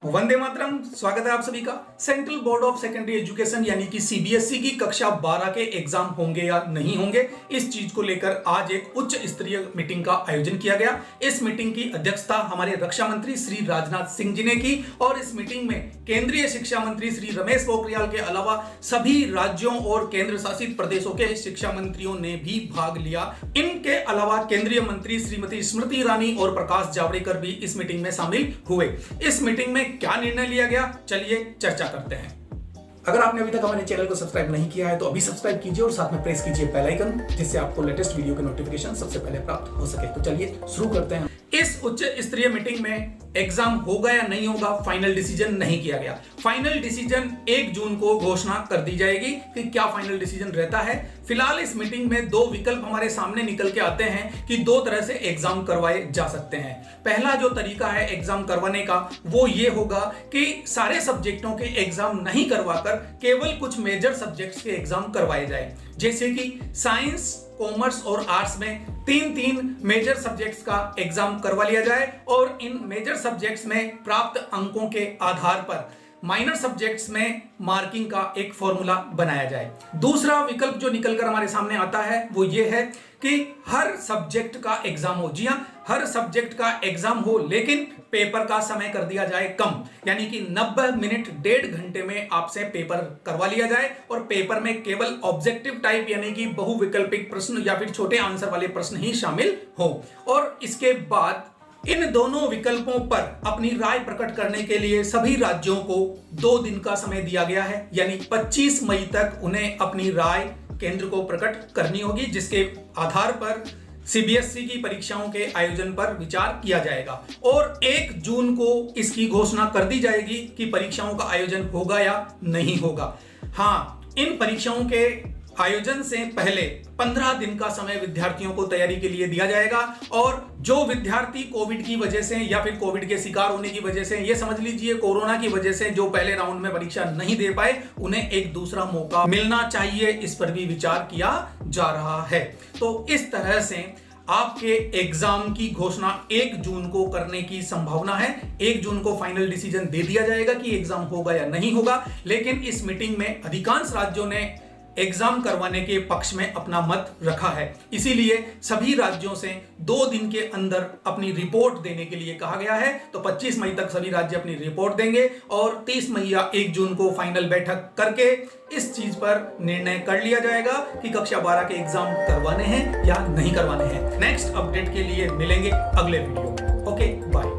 वंदे मातरम। स्वागत है आप सभी का। Central board of secondary education यानी कि सीबीएसई की कक्षा 12 के एग्जाम होंगे या नहीं होंगे, इस चीज को लेकर आज एक उच्च स्तरीय मीटिंग का आयोजन किया गया। इस मीटिंग की अध्यक्षता हमारे रक्षा मंत्री श्री राजनाथ सिंह जी ने की और इस मीटिंग में केंद्रीय शिक्षा मंत्री श्री रमेश पोखरियाल के अलावा सभी राज्यों और केंद्र शासित प्रदेशों के शिक्षा मंत्रियों ने भी भाग लिया। इनके अलावा केंद्रीय मंत्री श्रीमती स्मृति ईरानी और प्रकाश जावड़ेकर भी इस मीटिंग में शामिल हुए। इस मीटिंग में क्या निर्णय लिया गया, चलिए चर्चा करते हैं। अगर आपने अभी तक हमारे चैनल को सब्सक्राइब नहीं किया है तो अभी सब्सक्राइब कीजिए और साथ में प्रेस कीजिए बेल आइकन, जिससे आपको लेटेस्ट वीडियो के नोटिफिकेशन सबसे पहले प्राप्त हो सके। तो चलिए शुरू करते हैं। इस उच्च स्तरीय मीटिंग में एग्जाम होगा या नहीं होगा फाइनल डिसीजन नहीं किया गया। फाइनल डिसीजन 1 जून को घोषणा कर दी जाएगी कि क्या फाइनल डिसीजन रहता है। फिलहाल इस मीटिंग में 2 विकल्प हमारे सामने निकल के आते हैं कि 2 तरह से एग्जाम करवाए जा सकते हैं। पहला जो तरीका है एग्जाम करवाने का वो ये होगा कि सारे सब्जेक्टों के एग्जाम नहीं करवाकर केवल कुछ मेजर सब्जेक्ट्स के एग्जाम करवाए जाए, जैसे कि साइंस, कॉमर्स और आर्ट्स में 3-3 मेजर सब्जेक्ट्स का एग्जाम करवा लिया जाए और इन मेजर सब्जेक्ट्स में प्राप्त अंकों के आधार पर माइनर सब्जेक्ट्स में मार्किंग का एक फॉर्मूला बनाया जाए। दूसरा विकल्प जो निकलकर हमारे सामने आता है वो ये है कि हर सब्जेक्ट का एग्जाम हो। जी हां, हर सब्जेक्ट का एग्जाम हो, लेकिन पेपर का समय कर दिया जाए कम, यानी कि 90 मिनट 1.5 घंटे में आपसे पेपर करवा लिया जाए और पेपर में केवल ऑब्जेक्टिव टाइप यानी कि बहुविकल्पिक प्रश्न या फिर छोटे आंसर वाले प्रश्न ही शामिल हो। और इसके बाद इन दोनों विकल्पों पर अपनी राय प्रकट करने के लिए सभी राज्यों को 2 दिन का समय दिया गया है, यानी 25 मई तक उन्हें अपनी राय केंद्र को प्रकट करनी होगी, जिसके आधार पर सीबीएसई की परीक्षाओं के आयोजन पर विचार किया जाएगा और 1 जून को इसकी घोषणा कर दी जाएगी कि परीक्षाओं का आयोजन होगा या नहीं होगा। हाँ, इन परीक्षाओं के आयोजन से पहले 15 दिन का समय विद्यार्थियों को तैयारी के लिए दिया जाएगा और जो विद्यार्थी कोविड की वजह से या फिर कोविड के शिकार होने की वजह से, ये समझ लीजिए कोरोना की वजह से जो पहले राउंड में परीक्षा नहीं दे पाए, उन्हें एक दूसरा मौका मिलना चाहिए, इस पर भी विचार किया जा रहा है। तो इस तरह से आपके एग्जाम की घोषणा 1 जून को करने की संभावना है। 1 जून को फाइनल डिसीजन दे दिया जाएगा कि एग्जाम होगा या नहीं होगा, लेकिन इस मीटिंग में अधिकांश राज्यों ने एग्जाम करवाने के पक्ष में अपना मत रखा है। इसीलिए सभी राज्यों से 2 दिन के अंदर अपनी रिपोर्ट देने के लिए कहा गया है। तो 25 मई तक सभी राज्य अपनी रिपोर्ट देंगे और 30 मई या 1 जून को फाइनल बैठक करके इस चीज पर निर्णय कर लिया जाएगा कि कक्षा 12 के एग्जाम करवाने हैं या नहीं करवाने हैं। नेक्स्ट अपडेट के लिए मिलेंगे अगले वीडियो में। Okay, bye.